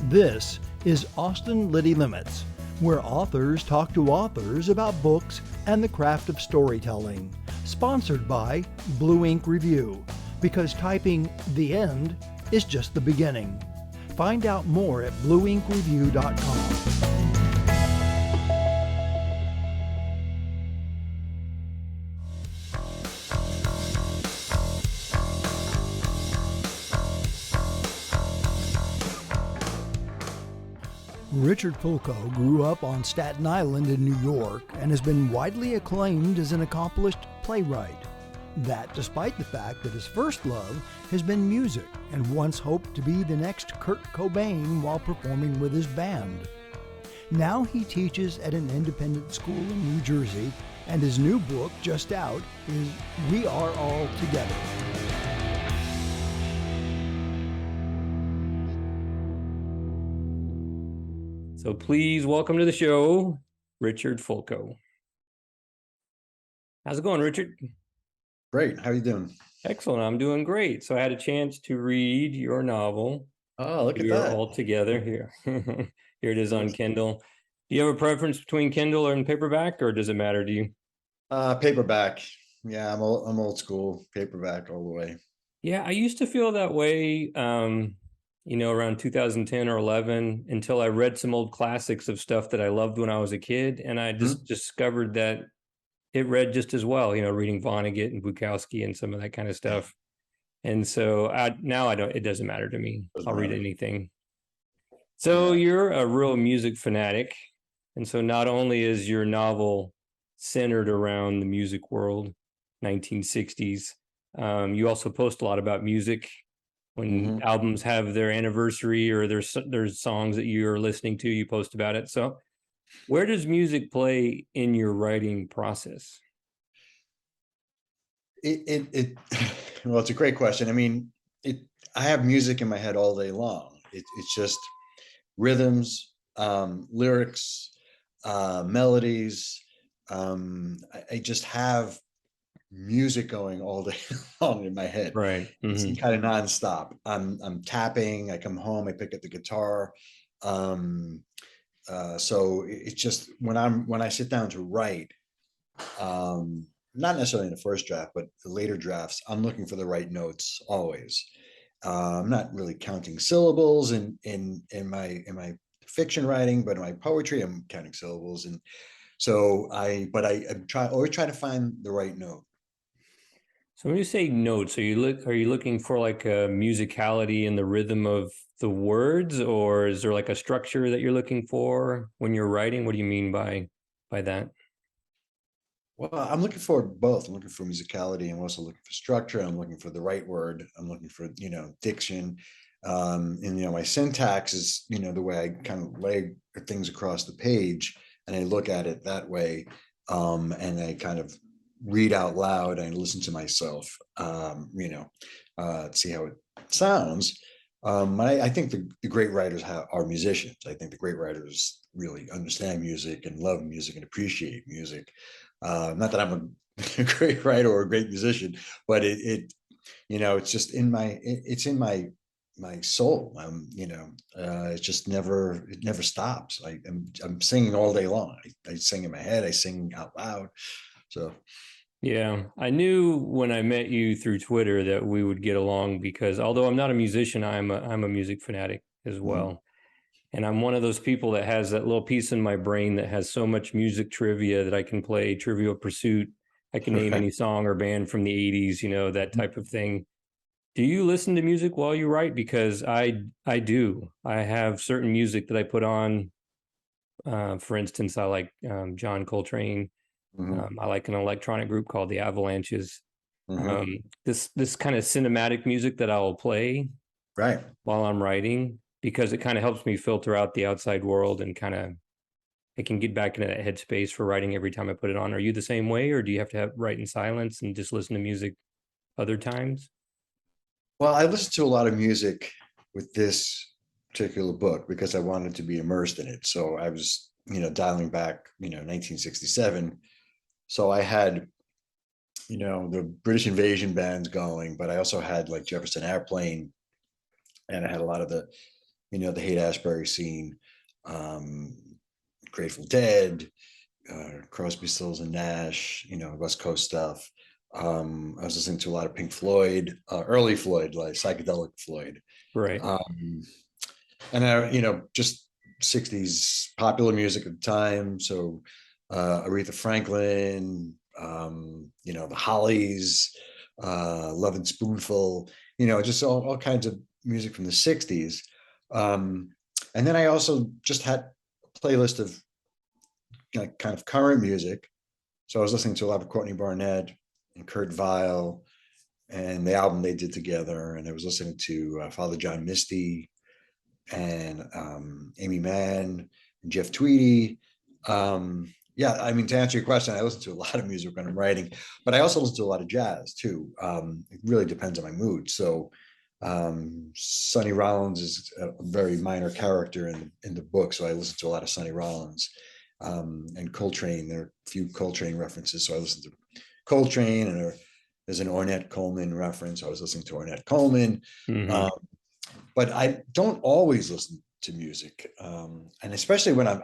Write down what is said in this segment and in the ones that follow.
This is Austin Liti Limits, where authors talk to authors about books and the craft of storytelling. Sponsored by Blue Ink Review, because typing the end is just the beginning. Find out more at blueinkreview.com. Richard Fulco grew up on Staten Island in New York and has been widely acclaimed as an accomplished playwright. That despite the fact that his first love has been music and once hoped to be the next Kurt Cobain while performing with his band. Now he teaches at an independent school in New Jersey, and his new book, just out, is We Are All Together. So please welcome to the show, Richard Fulco. How's it going, Richard? Great. How are you doing? Excellent. I'm doing great. So I had a chance to read your novel. Oh, look at We Are that. All Together here. Here it is on Kindle. Do you have a preference between Kindle and paperback, or does it matter to you? Paperback. Yeah, I'm old school. Paperback all the way. Yeah, I used to feel that way, around 2010 or 11, until I read some old classics of stuff that I loved when I was a kid. And I just discovered that it read just as well, reading Vonnegut and Bukowski and some of that kind of stuff. And so it doesn't matter to me. I'll read anything. So you're a real music fanatic. And so not only is your novel centered around the music world, 1960s, you also post a lot about music. When albums have their anniversary or there's songs that you're listening to, you post about it. So where does music play in your writing process? Well, it's a great question. I mean, I have music in my head all day long. It's just rhythms, lyrics, melodies. I just have music going all day long in my head. Right. It's kind of nonstop. I'm tapping. I come home. I pick up the guitar. So it's just when I sit down to write, not necessarily in the first draft, but the later drafts, I'm looking for the right notes always. I'm not really counting syllables in my fiction writing, but in my poetry, I'm counting syllables. And so I always try to find the right note. So when you say notes, are you looking for like a musicality in the rhythm of the words, or is there like a structure that you're looking for when you're writing? What do you mean by that? Well, I'm looking for both. I'm looking for musicality. I'm also looking for structure. I'm looking for the right word. I'm looking for, diction. And my syntax is, the way I kind of lay things across the page, and I look at it that way. And I kind of read out loud and listen to myself, see how it sounds. I think the great writers are musicians. I think the great writers really understand music and love music and appreciate music. Not that I'm a great writer or a great musician, but it's just it's in my soul. It just it never stops. I'm singing all day long. I sing in my head. I sing out loud. So. Yeah, I knew when I met you through Twitter that we would get along, because although I'm not a musician, I'm a music fanatic as well. And I'm one of those people that has that little piece in my brain that has so much music trivia that I can play Trivial Pursuit. I can name any song or band from the 80s, that type of thing. Do you listen to music while you write? Because I do. I have certain music that I put on. For instance, I like John Coltrane. I like an electronic group called the Avalanches. This kind of cinematic music that I'll play while I'm writing, because it kind of helps me filter out the outside world and I can get back into that headspace for writing every time I put it on. Are you the same way, or do you have to write in silence and just listen to music other times? Well, I listened to a lot of music with this particular book because I wanted to be immersed in it. So I was, dialing back, 1967. So I had, the British invasion bands going, but I also had like Jefferson Airplane, and I had a lot of the the Haight-Ashbury scene, Grateful Dead, Crosby, Stills and Nash, West Coast stuff. I was listening to a lot of Pink Floyd, early Floyd, like psychedelic Floyd. Right. And just 60s popular music at the time. So Aretha Franklin, the Hollies, Love and Spoonful, just all kinds of music from the 60s. And then I also just had a playlist of kind of current music. So I was listening to a lot of Courtney Barnett and Kurt Weill and the album they did together. And I was listening to Father John Misty and Amy Mann and Jeff Tweedy. Yeah, I mean, to answer your question, I listen to a lot of music when I'm writing, but I also listen to a lot of jazz too. It really depends on my mood. So Sonny Rollins is a very minor character in the book, so I listen to a lot of Sonny Rollins. And Coltrane, there are a few Coltrane references, so I listen to Coltrane, and there's an Ornette Coleman reference. I was listening to Ornette Coleman. Mm-hmm. But I don't always listen to music, and especially when I'm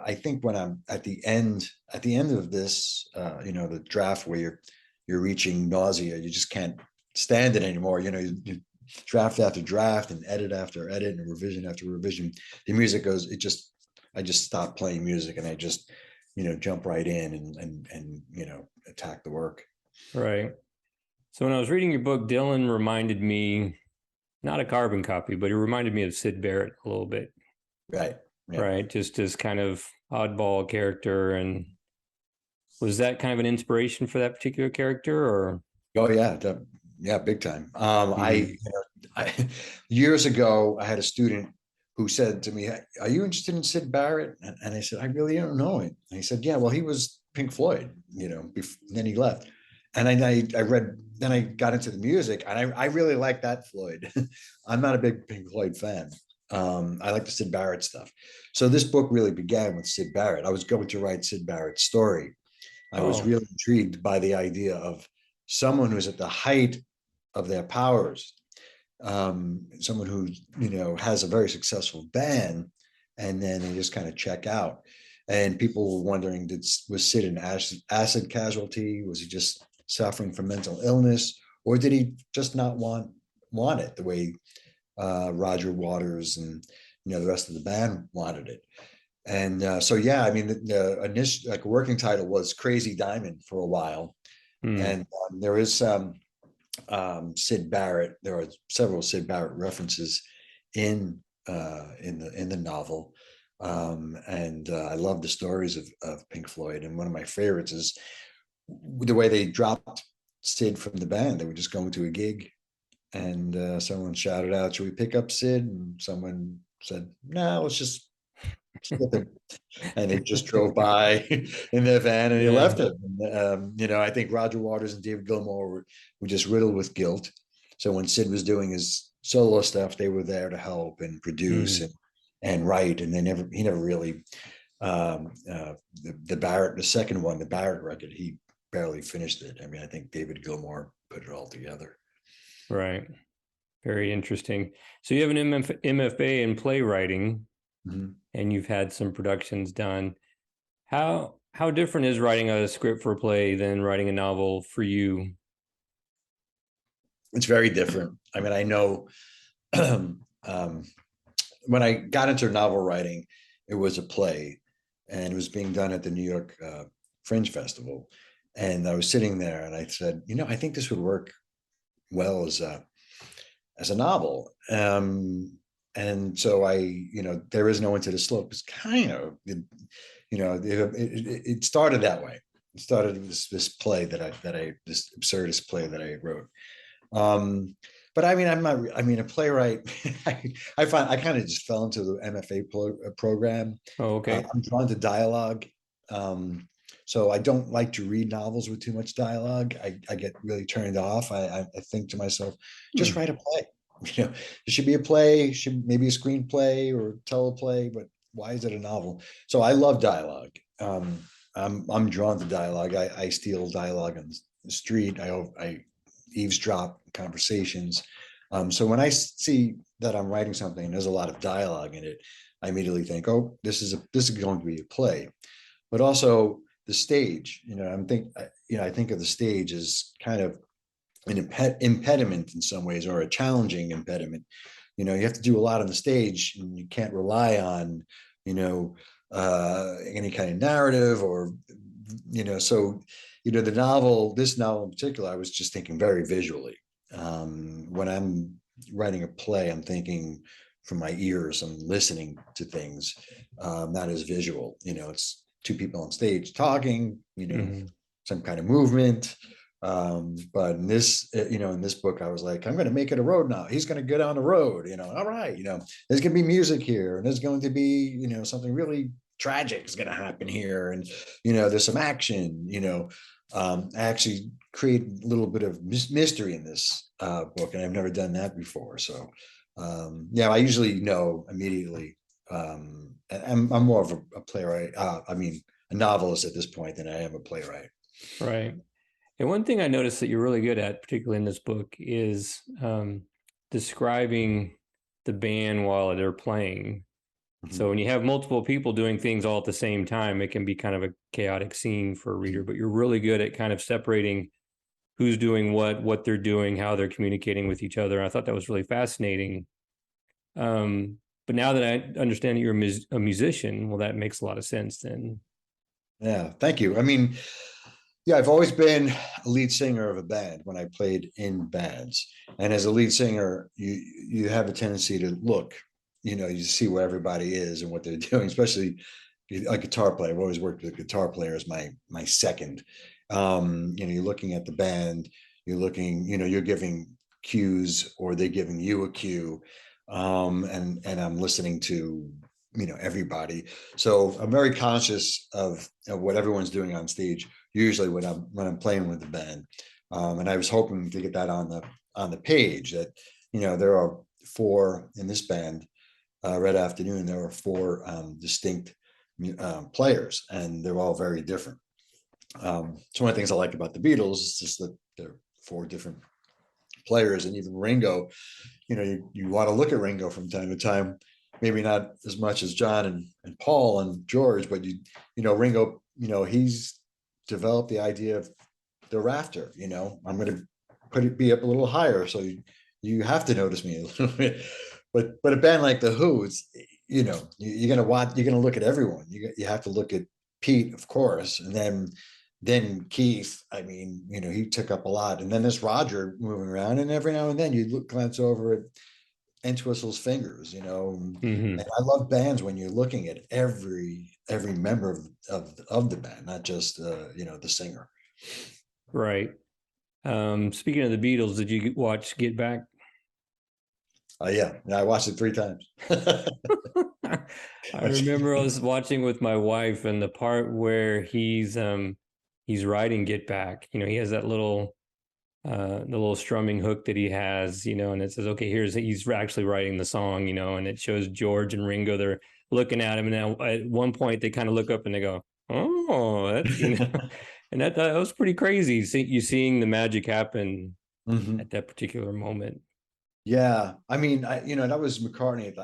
at the end of this, the draft where you're reaching nausea, you just can't stand it anymore. You draft after draft and edit after edit and revision after revision. The music goes. I just stop playing music and I just jump right in and attack the work. Right. So when I was reading your book, Dylan reminded me. Not a carbon copy, but it reminded me of Sid Barrett a little bit. Right. Yeah. Right. Just as kind of oddball character. And was that kind of an inspiration for that particular character, or? Oh yeah. Yeah. Big time. I years ago, I had a student who said to me, "Are you interested in Sid Barrett?" And I said, "I really don't know him." And he said, "Yeah, well, he was Pink Floyd, then he left." And I read, then I got into the music, and I really like that Floyd. I'm not a big Pink Floyd fan. I like the Sid Barrett stuff. So this book really began with Sid Barrett. I was going to write Sid Barrett's story. I was really intrigued by the idea of someone who's at the height of their powers, someone who has a very successful band, and then they just kind of check out. And people were wondering, was Sid an acid casualty? Was he just suffering from mental illness, or did he just not want it the way Roger Waters and the rest of the band wanted it? And so yeah, I mean, the initial working title was Crazy Diamond for a while. And there is Sid Barrett. There are several Sid Barrett references in the novel. And I love the stories of Pink Floyd. And one of my favorites is the way they dropped Sid from the band. They were just going to a gig, and someone shouted out, "Should we pick up Sid?" And someone said, "No, let's just skip him." And they just drove by in their van, and he left him. And, I think Roger Waters and David Gilmour were just riddled with guilt. So when Sid was doing his solo stuff, they were there to help and produce and write. And he never really, the Barrett, the second one, the Barrett record, he barely finished it. I mean, I think David Gilmour put it all together. Right. Very interesting. So you have an MFA in playwriting, and you've had some productions done. How different is writing a script for a play than writing a novel for you? It's very different. I mean, I know when I got into novel writing, it was a play, and it was being done at the New York Fringe Festival. And I was sitting there, and I said, I think this would work well as a novel. And so There Is No End to the Slope is kind of, it started that way. It started with this play this absurdist play that I wrote. But I mean, a playwright. I kind of just fell into the MFA program. Oh, okay. I'm drawn to dialogue. So I don't like to read novels with too much dialogue. I get really turned off. I think to myself, just write a play. It should be a play, should maybe a screenplay or teleplay, but why is it a novel? So I love dialogue. I'm drawn to dialogue. I steal dialogue on the street. I eavesdrop conversations. So when I see that I'm writing something and there's a lot of dialogue in it, I immediately think, oh, this is going to be a play. But also the stage, I think of the stage as kind of an impediment in some ways, or a challenging impediment. You have to do a lot on the stage, and you can't rely on, any kind of narrative, or, so, this novel in particular, I was just thinking very visually. When I'm writing a play, I'm thinking from my ears, I'm listening to things, not as visual. It's two people on stage talking, Mm-hmm. some kind of movement. But in this book, I was like, I'm going to make it a road now. He's going to get on the road, all right, there's going to be music here, and there's going to be, something really tragic is going to happen here. And, there's some action, I actually create a little bit of mystery in this book, and I've never done that before. So, I usually know immediately. I'm more of a playwright. A novelist at this point than I am a playwright. Right. And one thing I noticed that you're really good at, particularly in this book, is describing the band while they're playing. Mm-hmm. So when you have multiple people doing things all at the same time, it can be kind of a chaotic scene for a reader, but you're really good at kind of separating who's doing what they're doing, how they're communicating with each other. I thought that was really fascinating. But now that I understand that you're a musician, well, that makes a lot of sense then. Yeah, thank you. I've always been a lead singer of a band when I played in bands. And as a lead singer, you have a tendency to look, you see where everybody is and what they're doing, especially a guitar player. I've always worked with a guitar player as my second. You're looking at the band, you're giving cues, or they're giving you a cue. And I'm listening to everybody. So I'm very conscious of what everyone's doing on stage, usually when I'm playing with the band. And I was hoping to get that on the page, that there are 4 in this band. Red Afternoon, there are 4 distinct players, and they're all very different. So one of the things I like about the Beatles is just that there are 4 different players, and even Ringo, you want to look at Ringo from time to time, maybe not as much as John and Paul and George, but Ringo, he's developed the idea of the rafter. I'm going to be up a little higher, so you have to notice me a little bit. But a band like the Who, it's you're gonna look at everyone. You have to look at Pete, of course, and then Keith. He took up a lot, and then there's Roger moving around, and every now and then you glance over at Entwistle's fingers. Mm-hmm. And I love bands when you're looking at every member of the band, not just the singer. Right. Speaking of the Beatles, did you watch Get Back? Yeah, I watched it 3 times. I remember I was watching with my wife, and the part where he's writing Get Back, he has that the little strumming hook that he has, and it says, okay, he's actually writing the song, and it shows George and Ringo, they're looking at him, and then at one point they kind of look up and they go, oh, that's, and that was pretty crazy. You seeing the magic happen mm-hmm. at that particular moment. Yeah, that was McCartney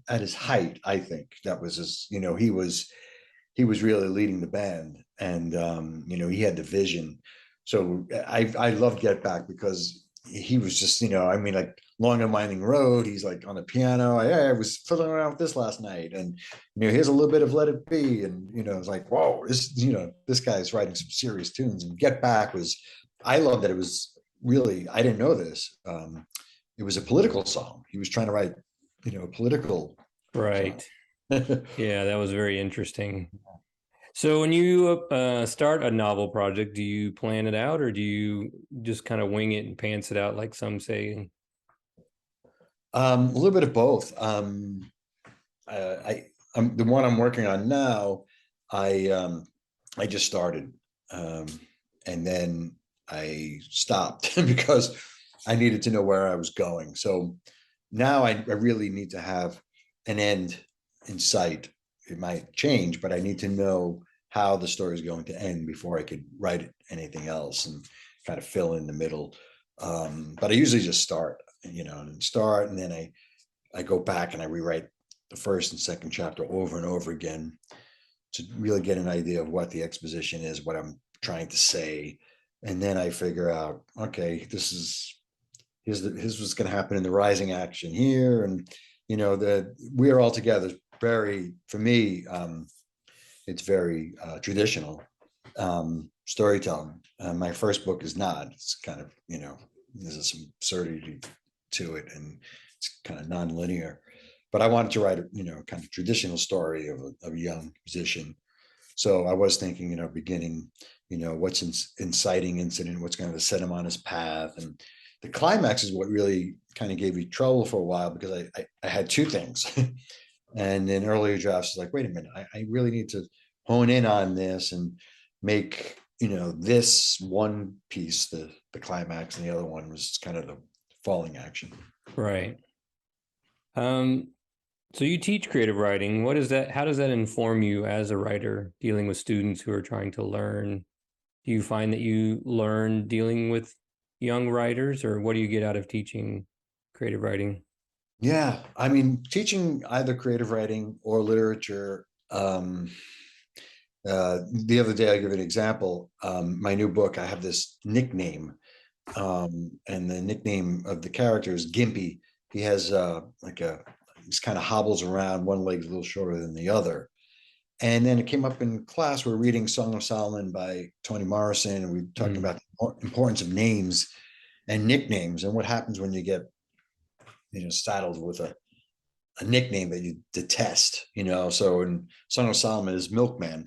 at his height. I think that was his. He was really leading the band, and he had the vision. So I love Get Back because he was just like Long and Winding Road. He's like on the piano. I was fiddling around with this last night, and here's a little bit of Let It Be, and it's like, whoa, this guy's writing some serious tunes. And Get Back was, I love that it was really, I didn't know this. It was a political song. He was trying to write, a political right. Yeah, that was very interesting. So when you start a novel project, do you plan it out, or do you just kind of wing it and pants it out, like some say? A little bit of both. I'm the one I'm working on now. I just started, and then I stopped because I needed to know where I was going. So now I really need to have an end in sight. It might change, but I need to know how the story is going to end before I could write anything else and kind of fill in the middle. But I usually just start. and start, and then I go back and I rewrite the first and second chapter over and over again to really get an idea of what the exposition is, what I'm trying to say. And then I figure out, okay, here's what's going to happen in the rising action here. And, we are all together very, for me, it's very traditional storytelling. My first book is not, it's kind of, there's some absurdity to it, and it's kind of non-linear. But I wanted to write a, kind of traditional story of a young musician. So I was thinking, beginning, what's inciting incident, what's going to set him on his path. And the climax is what really kind of gave me trouble for a while, because I had two things. And in earlier drafts, it's like, wait a minute, I really need to hone in on this and make, this one piece, the climax, and the other one was kind of the falling action. Right. So you teach creative writing. What is that? How does that inform you as a writer dealing with students who are trying to learn? Do you find that you learn dealing with young writers, or what do you get out of teaching creative writing? Yeah, I mean, teaching either creative writing or literature. The other day, I'll give an example. My new book, I have this nickname, and the nickname of the character is Gimpy. He has he's kind of hobbles around, one leg's a little shorter than the other. And then it came up in class, we're reading Song of Solomon by Toni Morrison, and we're talking about the importance of names and nicknames, and what happens when you get, saddled with a nickname that you detest, So in Song of Solomon is Milkman.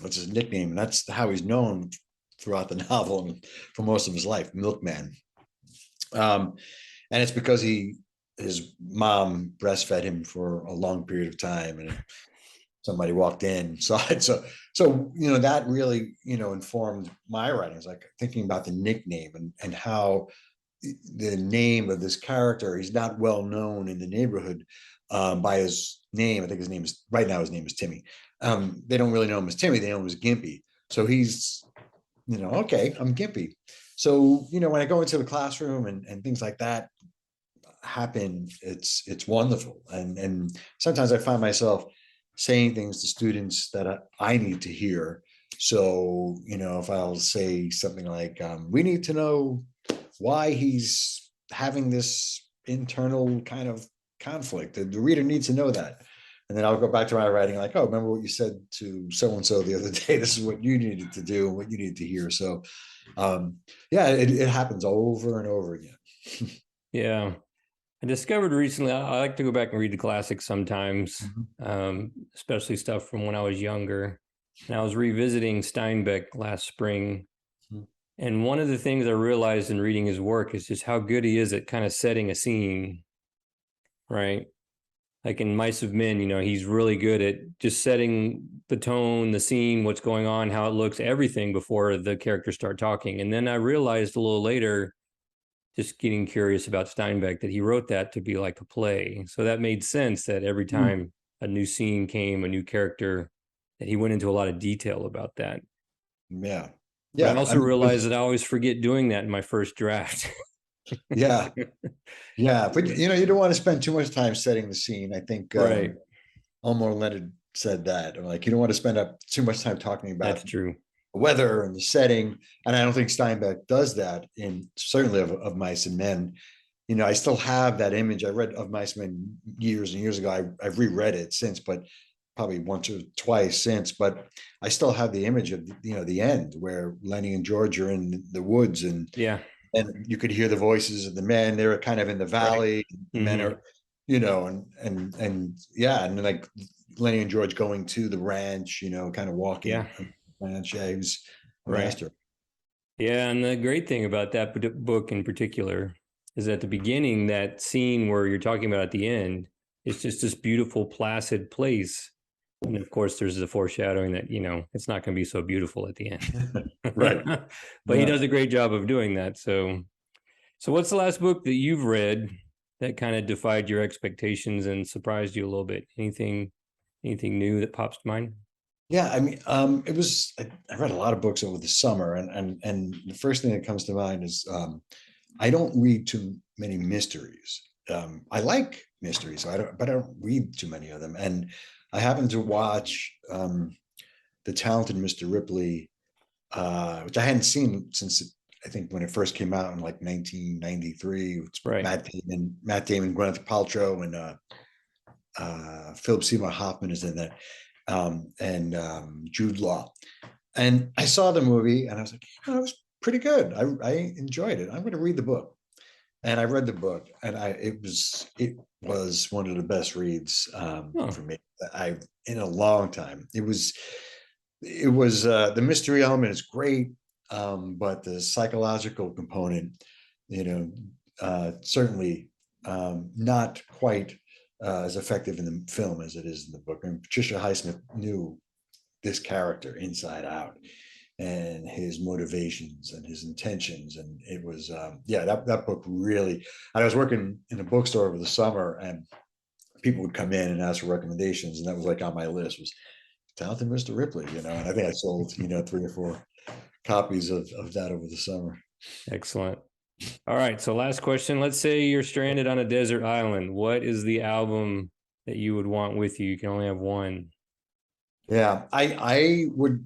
That's his nickname, and that's how he's known throughout the novel and for most of his life, Milkman. And it's because his mom breastfed him for a long period of time, and somebody walked in, saw it. So that really, informed my writings, like thinking about the nickname and how the name of this character, he's not well known in the neighborhood by his name. I think his name is Timmy. They don't really know him as Timmy, they know him as Gimpy. So he's, okay, I'm Gimpy. So, when I go into the classroom and things like that happen, it's wonderful. And sometimes I find myself saying things to students that I need to hear. So, if I'll say something like, we need to know why he's having this internal kind of conflict. The reader needs to know that. And then I'll go back to my writing, like, oh, remember what you said to so-and-so the other day? This is what you needed to do and what you needed to hear. So, it happens over and over again. Yeah. I discovered recently, I like to go back and read the classics sometimes, especially stuff from when I was younger. And I was revisiting Steinbeck last spring. And one of the things I realized in reading his work is just how good he is at kind of setting a scene, right? Like in Mice of Men, he's really good at just setting the tone, the scene, what's going on, how it looks, everything before the characters start talking. And then I realized a little later, just getting curious about Steinbeck, that he wrote that to be like a play. So that made sense, that every time a new scene came, a new character, that he went into a lot of detail about that. Yeah. Yeah. But I also realized that I always forget doing that in my first draft. Yeah. Yeah. But you don't want to spend too much time setting the scene. I think right. Elmore Leonard said that. Like, you don't want to spend up too much time talking about That's true. The weather and the setting. And I don't think Steinbeck does that in certainly of Mice and Men. I still have that image. I read Of Mice and Men years and years ago. I've reread it since, but probably once or twice since, but I still have the image of, the end where Lenny and George are in the woods, and you could hear the voices of the men. They're kind of in the valley. Right. The men are, and like Lenny and George going to the ranch, kind of walking. Yeah. Ranch. Yeah, he was a master. Yeah, and the great thing about that book in particular is at the beginning, that scene where you're talking about at the end, it's just this beautiful, placid place. And of course, there's the foreshadowing that, it's not going to be so beautiful at the end. Right. But he does a great job of doing that. So what's the last book that you've read that kind of defied your expectations and surprised you a little bit? Anything new that pops to mind? Yeah, I mean, it was, I read a lot of books over the summer, and the first thing that comes to mind is I don't read too many mysteries. I like mysteries, but I don't read too many of them. And I happened to watch The Talented Mr. Ripley, which I hadn't seen since I think when it first came out in like 1993. It's Right. Matt Damon, Gwyneth Paltrow, and Philip Seymour Hoffman is in that, and Jude Law. And I saw the movie, and I was like, it was pretty good. I enjoyed it. I'm going to read the book, and I read the book, and it was one of the best reads for me in a long time. It was the mystery element is great, but the psychological component, certainly not quite as effective in the film as it is in the book. And Patricia Highsmith knew this character inside out, and his motivations and his intentions. And it was, that book really, I was working in a bookstore over the summer, and people would come in and ask for recommendations. And that was like on my list was Talented Mr. Ripley, and I think I sold, 3 or 4 copies of that over the summer. Excellent. All right. So last question. Let's say you're stranded on a desert island. What is the album that you would want with you? You can only have one. Yeah, I would,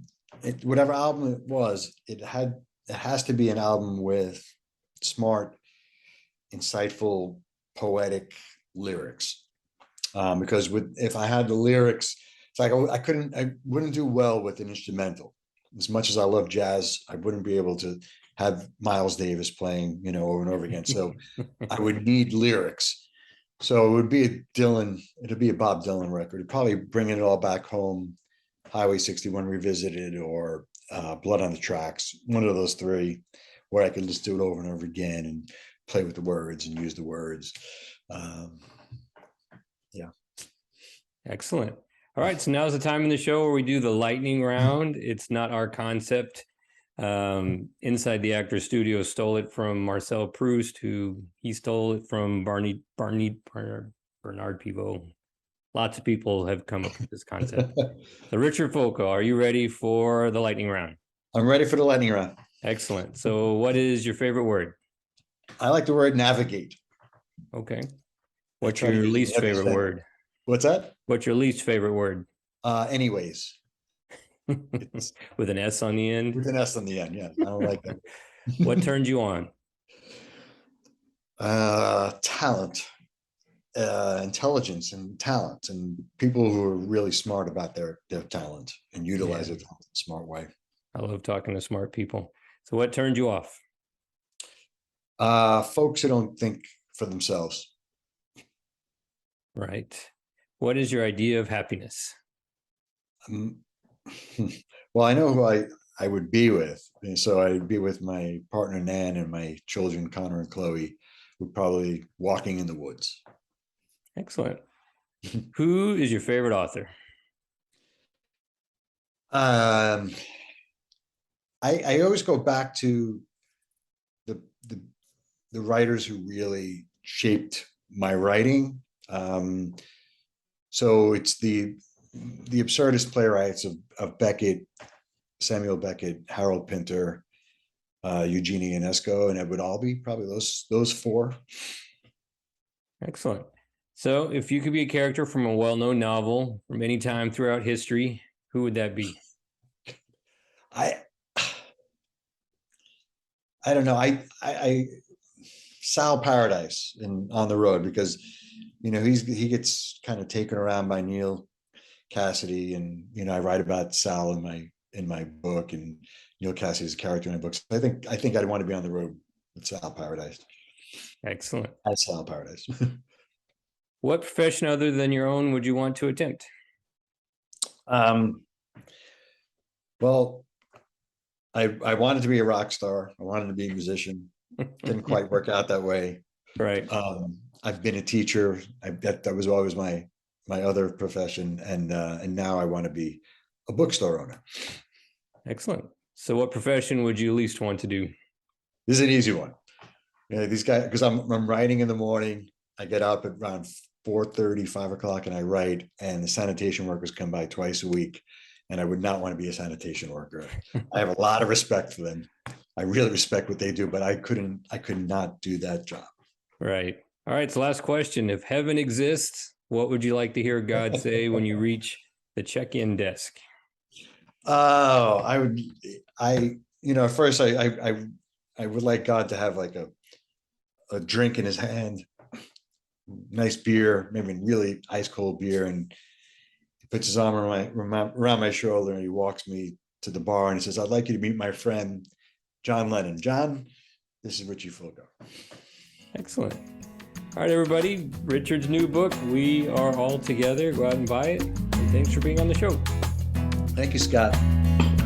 whatever album it was, it has to be an album with smart, insightful, poetic lyrics. Because if I had the lyrics, it's like I wouldn't do well with an instrumental. As much as I love jazz, I wouldn't be able to have Miles Davis playing, over and over again. So I would need lyrics. So it would be it'd be a Bob Dylan record. It'd probably Bringing It All Back Home, Highway 61 Revisited, or Blood on the Tracks. One of those 3, where I could just do it over and over again and play with the words and use the words. Yeah. Excellent. All right. So now's the time in the show where we do the lightning round. It's not our concept. Inside the Actors Studio stole it from Marcel Proust, he stole it from Bernard Pivot. Lots of people have come up with this concept. So Richard Fulco, are you ready for the lightning round? I'm ready for the lightning round. Excellent. So what is your favorite word? I like the word navigate. Okay. What's your least favorite word? What's that? What's your least favorite word? Anyways. With an S on the end? With an S on the end, yeah. I don't like that. What turned you on? Talent, intelligence and talent, and people who are really smart about their talent and utilize it in a smart way. I love talking to smart people. So what turned you off? Folks who don't think for themselves. Right. What is your idea of happiness? Well, I know who I would be with. And so I'd be with my partner, Nan, and my children, Connor and Chloe, who probably walking in the woods. Excellent. Who is your favorite author? I always go back to the writers who really shaped my writing. So it's the absurdist playwrights of Beckett, Samuel Beckett, Harold Pinter, Eugenie Ionesco, and Edward Albee, probably those 4. Excellent. So if you could be a character from a well-known novel from any time throughout history, who would that be? I don't know. I Sal Paradise in On the Road, because he gets kind of taken around by Neil Cassidy, and I write about Sal in my book, and Neil Cassidy's a character in my books. I think I'd want to be on the road with Sal Paradise. Excellent. As Sal Paradise. What profession other than your own would you want to attempt? Well, I wanted to be a rock star. I wanted to be a musician. Didn't quite work out that way. Right. I've been a teacher. That was always my other profession, and now I want to be a bookstore owner. Excellent. So what profession would you least want to do? This is an easy one. These guys, because I'm writing in the morning. I get up at around 4:30, 5 o'clock, and I write, and the sanitation workers come by twice a week, and I would not want to be a sanitation worker. I have a lot of respect for them. I really respect what they do, but I could not do that job. Right. All right. So last question. If heaven exists, what would you like to hear God say when you reach the check-in desk? Oh, at first I would like God to have like a drink in his hand, nice beer, maybe really ice cold beer, and he puts his arm around my shoulder and he walks me to the bar and he says, "I'd like you to meet my friend, John Lennon. John, this is Richie Fulco." Excellent. All right, everybody. Richard's new book, We Are All Together. Go out and buy it. And thanks for being on the show. Thank you, Scott.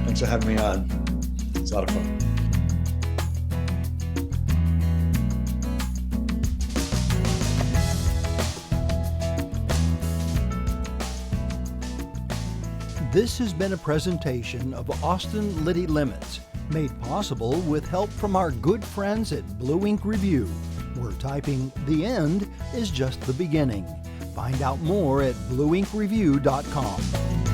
Thanks for having me on. It's a lot of fun. This has been a presentation of Austin Liti Limits, made possible with help from our good friends at Blue Ink Review, where typing "the end" is just the beginning. Find out more at blueinkreview.com.